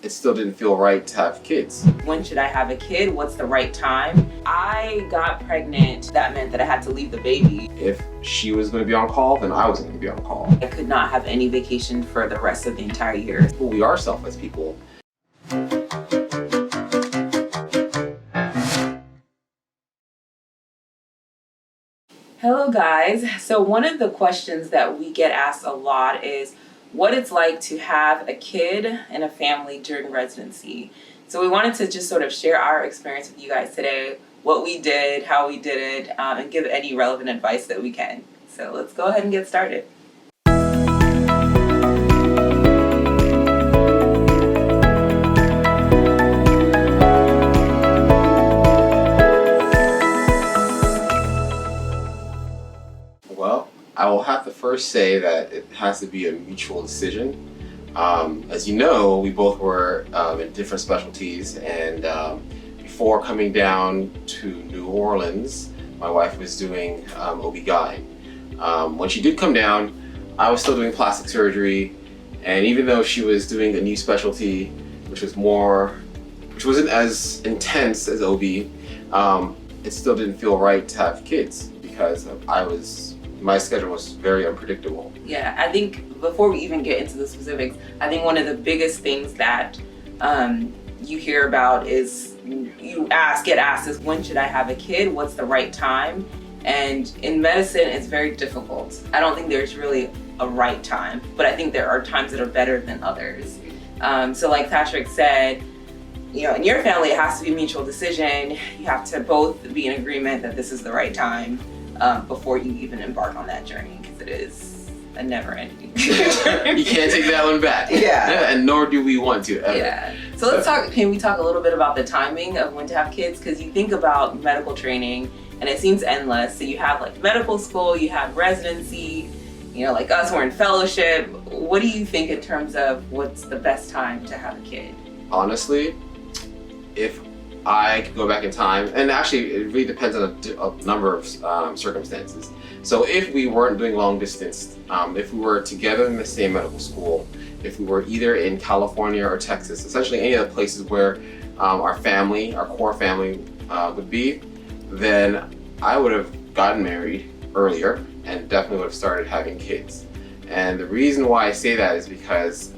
it still didn't feel right to have kids. When should I have a kid? What's the right time? I got pregnant. That meant that I had to leave the baby. If she was going to be on call, then I was going to be on call. I could not have any vacation for the rest of the entire year. We are selfless people. Hello guys. So one of the questions that we get asked a lot is what it's like to have a kid and a family during residency. So we wanted to just sort of share our experience with you guys today, what we did, how we did it, and give any relevant advice that we can. So let's go ahead and get started. Well, I will have to first say that it has to be a mutual decision. As you know, we both were in different specialties, and before coming down to New Orleans, my wife was doing OB-GYN. When she did come down, I was still doing plastic surgery, and even though she was doing a new specialty, which wasn't as intense as OB, it still didn't feel right to have kids because my schedule was very unpredictable. Yeah, I think before we even get into the specifics, I think one of the biggest things that you hear about is get asked is when should I have a kid? What's the right time? And in medicine, it's very difficult. I don't think there's really a right time, but I think there are times that are better than others. So like Patrick said, you know, in your family, it has to be a mutual decision. You have to both be in agreement that this is the right time before you even embark on that journey, because it is a never-ending journey. You can't take that one back. Yeah. And nor do we want to ever. Yeah. So can we talk a little bit about the timing of when to have kids? Because you think about medical training and it seems endless. So you have like medical school, you have residency, you know, like us, we're in fellowship. What do you think in terms of what's the best time to have a kid? Honestly, if I could go back in time, and actually it really depends on a number of circumstances. So if we weren't doing long distance, if we were together in the same medical school, if we were either in California or Texas, essentially any of the places where our core family would be, then I would have gotten married earlier and definitely would have started having kids. And the reason why I say that is because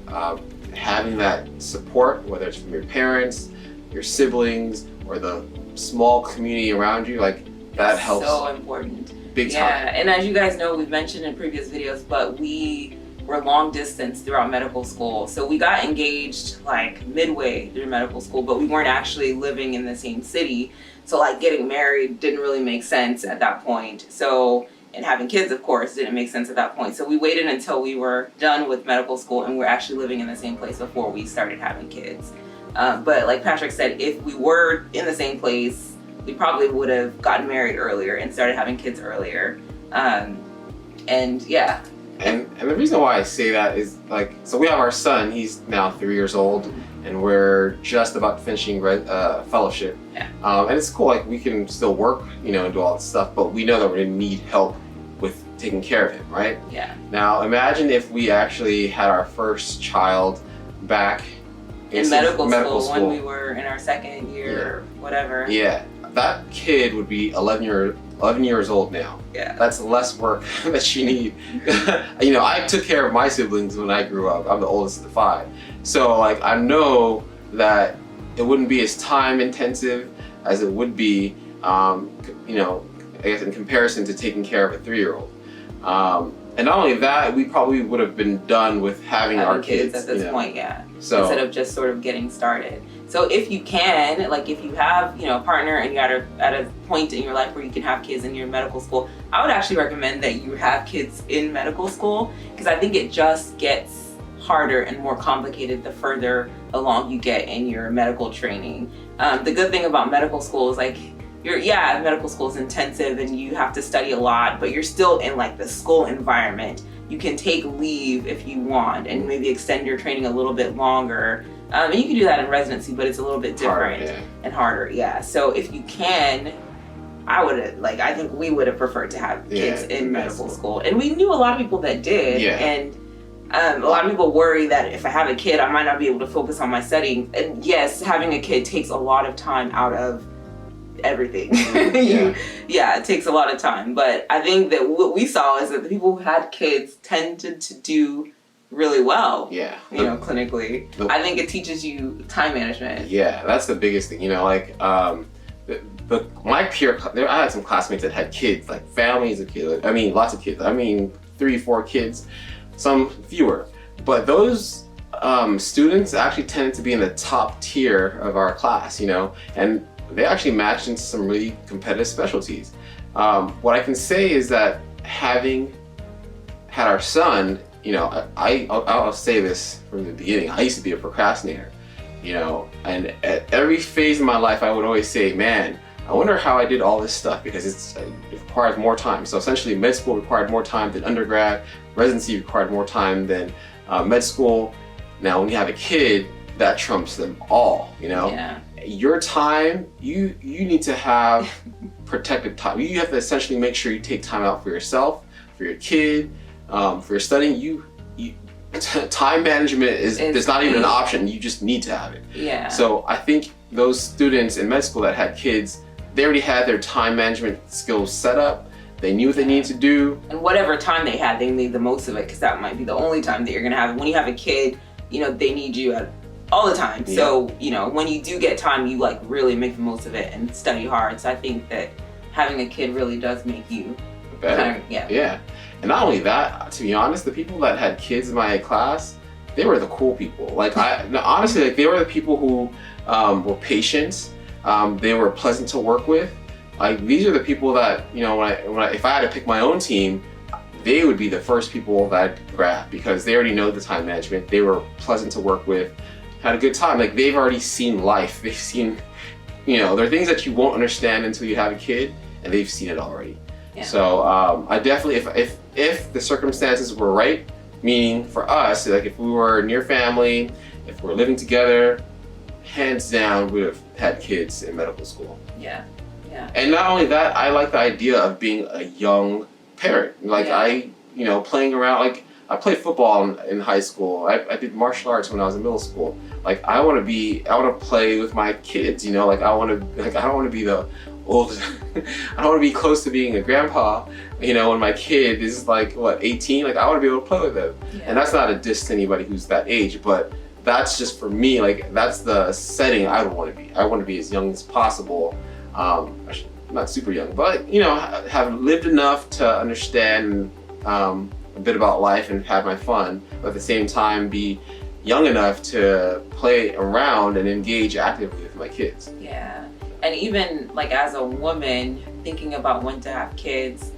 having that support, whether it's from your parents, your siblings, or the small community around you, like that helps. So important. Big time. Yeah, and as you guys know, we've mentioned in previous videos, but we were long distance throughout medical school. So we got engaged like midway through medical school, but we weren't actually living in the same city. So like getting married didn't really make sense at that point. So, and having kids, of course, didn't make sense at that point. So we waited until we were done with medical school and we're actually living in the same place before we started having kids. But like Patrick said, if we were in the same place, we probably would have gotten married earlier and started having kids earlier. And yeah. And the reason why I say that is like, so we have our son, he's now 3 years old, and we're just about finishing fellowship. Yeah. And it's cool, like we can still work, you know, and do all this stuff, but we know that we're gonna need help with taking care of him, right? Yeah. Now imagine if we actually had our first child back in medical school when we were in our second year or whatever. Yeah, that kid would be 11 years old now. Yeah. That's less work that you need. You know, I took care of my siblings when I grew up. I'm the oldest of the 5. So like, I know that it wouldn't be as time intensive as it would be, you know, I guess in comparison to taking care of a 3-year-old. And not only that, we probably would have been done with having our kids at this point, yeah. So, instead of just sort of getting started. So if you can, like if you have, you know, a partner and you're at a point in your life where you can have kids in your medical school, I would actually recommend that you have kids in medical school, because I think it just gets harder and more complicated the further along you get in your medical training. The good thing about medical school is like, medical school is intensive and you have to study a lot, but you're still in like the school environment. You can take leave if you want and maybe extend your training a little bit longer. And you can do that in residency, but it's a little bit different and harder. Yeah. So if you can, I think we would have preferred to have kids in medical school. And we knew a lot of people that did. Yeah. And A lot of people worry that if I have a kid, I might not be able to focus on my studying. And yes, having a kid takes a lot of time out of everything. It takes a lot of time. But I think that what we saw is that the people who had kids tended to do really well. Yeah. Clinically. I think it teaches you time management. Yeah, that's the biggest thing. Like my peer, I had some classmates that had kids, like families of kids. I mean, lots of kids. I mean, 3, 4 kids, some fewer. But those students actually tended to be in the top tier of our class, and they actually matched into some really competitive specialties. What I can say is that having had our son, I'll say this from the beginning, I used to be a procrastinator, and at every phase of my life, I would always say, man, I wonder how I did all this stuff, because it requires more time. So essentially, med school required more time than undergrad, residency required more time than med school. Now, when you have a kid, that trumps them all, Yeah. Your time, you need to have protected time. You have to essentially make sure you take time out for yourself, for your kid, for your studying. Time management is not even an option. You just need to have it. Yeah. So I think those students in med school that had kids, they already had their time management skills set up. They knew what they needed to do. And whatever time they had, they made the most of it, because that might be the only time that you're gonna have. When you have a kid, they need you all the time. Yeah. So, when you do get time, you really make the most of it and study hard. So I think that having a kid really does make you better. Yeah. And not only that, to be honest, the people that had kids in my class, they were the cool people. Honestly, they were the people who were patient. They were pleasant to work with. These are the people that, if I had to pick my own team, they would be the first people that I'd grab, because they already know the time management. They were pleasant to work with, had a good time. They've already seen life. They've seen, there are things that you won't understand until you have a kid, and they've seen it already. Yeah. So I definitely, if the circumstances were right, meaning for us, if we were near family, if we're living together, hands down, we would have had kids in medical school. Yeah. And not only that, I like the idea of being a young parent. Playing around. I played football in high school. I did martial arts when I was in middle school. I want to play with my kids. I don't want to be the old. I don't want to be close to being a grandpa. When my kid is 18. I want to be able to play with them. Yeah. And that's not a diss to anybody who's that age, but that's just for me. That's the setting I would want to be. I want to be as young as possible. Not super young, but have lived enough to understand a bit about life and have my fun, but at the same time be young enough to play around and engage actively with my kids. Yeah. And even as a woman thinking about when to have kids,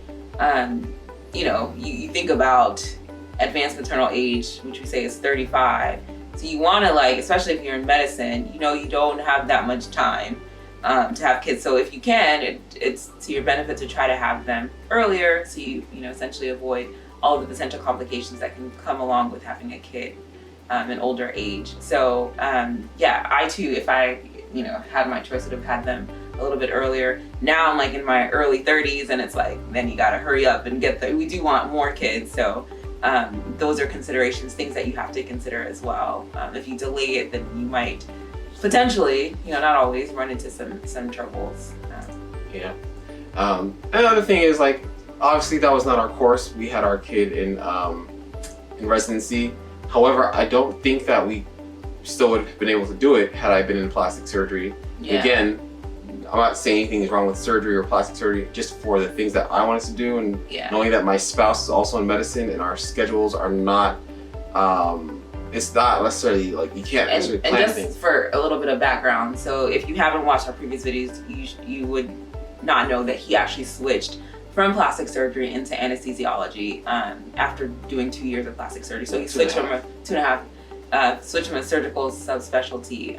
you think about advanced maternal age, which we say is 35. So you want to especially if you're in medicine, you don't have that much time to have kids. So if you can, it's to your benefit to try to have them earlier, so you essentially avoid all of the potential complications that can come along with having a kid an older age. So I too, if I had my choice, would have had them a little bit earlier. Now I'm in my early 30s, and it's then you gotta hurry up and we do want more kids. So those are considerations, things that you have to consider as well. If you delay it, then you might potentially, not always, run into some troubles. Another thing is obviously that was not our course. We had our kid in residency. However, I don't think that we still would have been able to do it had I been in plastic surgery. Yeah. Again, I'm not saying anything is wrong with surgery or plastic surgery, just for the things that I wanted to do, and knowing that my spouse is also in medicine and our schedules are not it's not necessarily you can't necessarily plan things. things. And just for a little bit of background, so if you haven't watched our previous videos, you would not know that he actually switched from plastic surgery into anesthesiology after doing 2 years of plastic surgery. So he switched from a 2.5, switched from a surgical subspecialty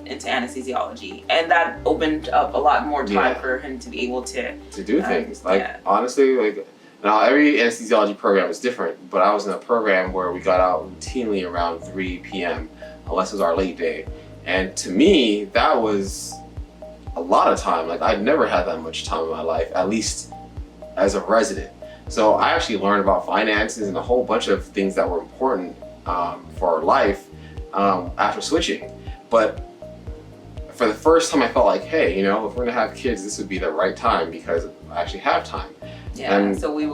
into anesthesiology, and that opened up a lot more time for him to be able to do things. Honestly, now every anesthesiology program is different, but I was in a program where we got out routinely around 3 p.m. unless it was our late day, and to me that was a lot of time. I'd never had that much time in my life, at least as a resident. So I actually learned about finances and a whole bunch of things that were important for life after switching. But for the first time, I felt like, hey, if we're gonna have kids, this would be the right time because I actually have time. Yeah, and so we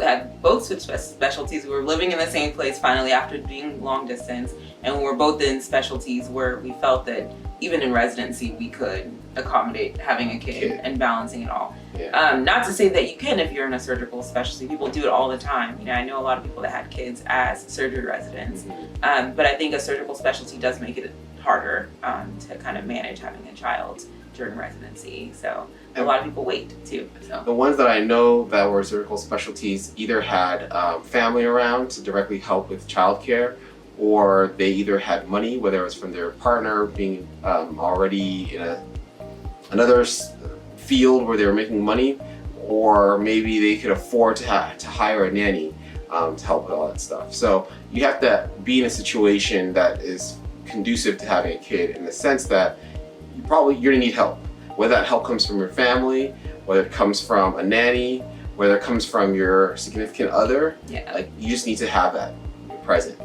had both switched specialties. We were living in the same place finally after being long distance, and we were both in specialties where we felt that even in residency we could accommodate having a kid and balancing it all. Yeah. Not to say that you can if you're in a surgical specialty. People do it all the time. I know a lot of people that had kids as surgery residents, but I think a surgical specialty does make it harder to kind of manage having a child during residency. So a lot of people wait too. So the ones that I know that were surgical specialties either had family around to directly help with childcare, or they either had money, whether it was from their partner being already in another field where they were making money, or maybe they could afford to hire a nanny to help with all that stuff. So you have to be in a situation that is conducive to having a kid, in the sense that you're gonna need help. Whether that help comes from your family, whether it comes from a nanny, whether it comes from your significant other, you just need to have that present.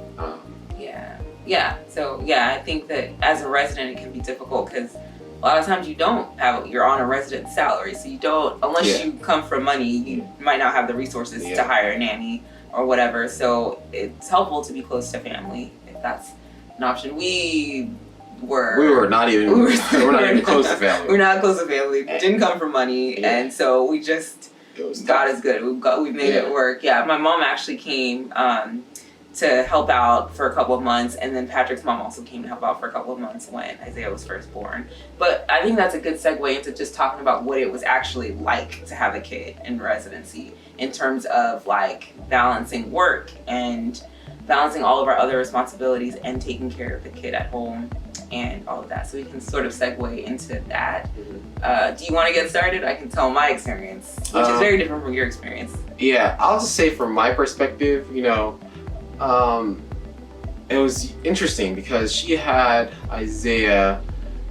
So I think that as a resident it can be difficult because a lot of times you're on a resident salary, so you don't, unless you come from money, you might not have the resources to hire a nanny or whatever. So it's helpful to be close to family if that's an option. We were not even close to family. We're not close to family. Didn't come from money, and so we just God is good. We made it work. Yeah, my mom actually came to help out for a couple of months, and then Patrick's mom also came to help out for a couple of months when Isaiah was first born. But I think that's a good segue into just talking about what it was actually like to have a kid in residency, in terms of like balancing work and balancing all of our other responsibilities and taking care of the kid at home and all of that. So we can sort of segue into that. Do you want to get started? I can tell my experience, which is very different from your experience. Yeah, I'll just say from my perspective, it was interesting because she had Isaiah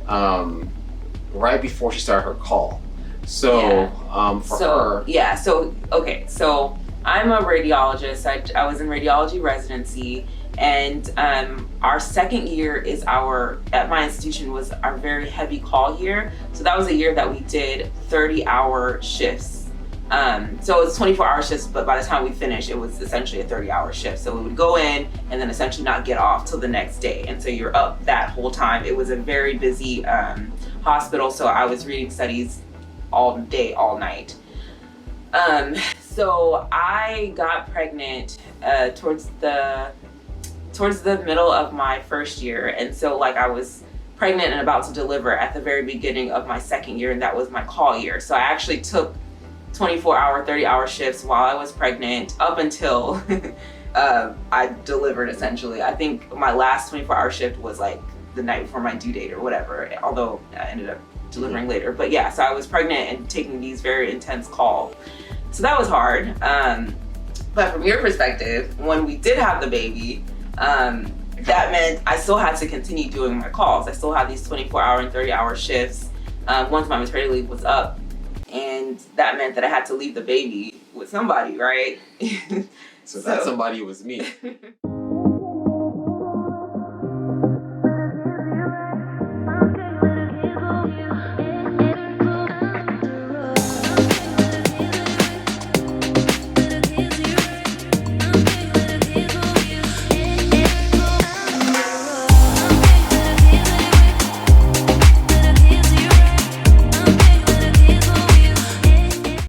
right before she started her call. So her. Yeah, so I'm a radiologist. I was in radiology residency, and our second year at my institution was our very heavy call year. So that was a year that we did 30-hour shifts. So it was 24-hour shifts, but by the time we finished, it was essentially a 30-hour shift. So we would go in and then essentially not get off till the next day. And so you're up that whole time. It was a very busy hospital, so I was reading studies all day, all night. So I got pregnant towards the middle of my first year. And so I was pregnant and about to deliver at the very beginning of my second year, and that was my call year. So I actually took 24-hour, 30-hour shifts while I was pregnant up until I delivered, essentially. I think my last 24-hour shift was the night before my due date or whatever, although I ended up delivering later. But yeah, so I was pregnant and taking these very intense calls. So that was hard. But from your perspective, when we did have the baby, that meant I still had to continue doing my calls. I still had these 24-hour and 30-hour shifts once my maternity leave was up. And that meant that I had to leave the baby with somebody, right? So that somebody was me.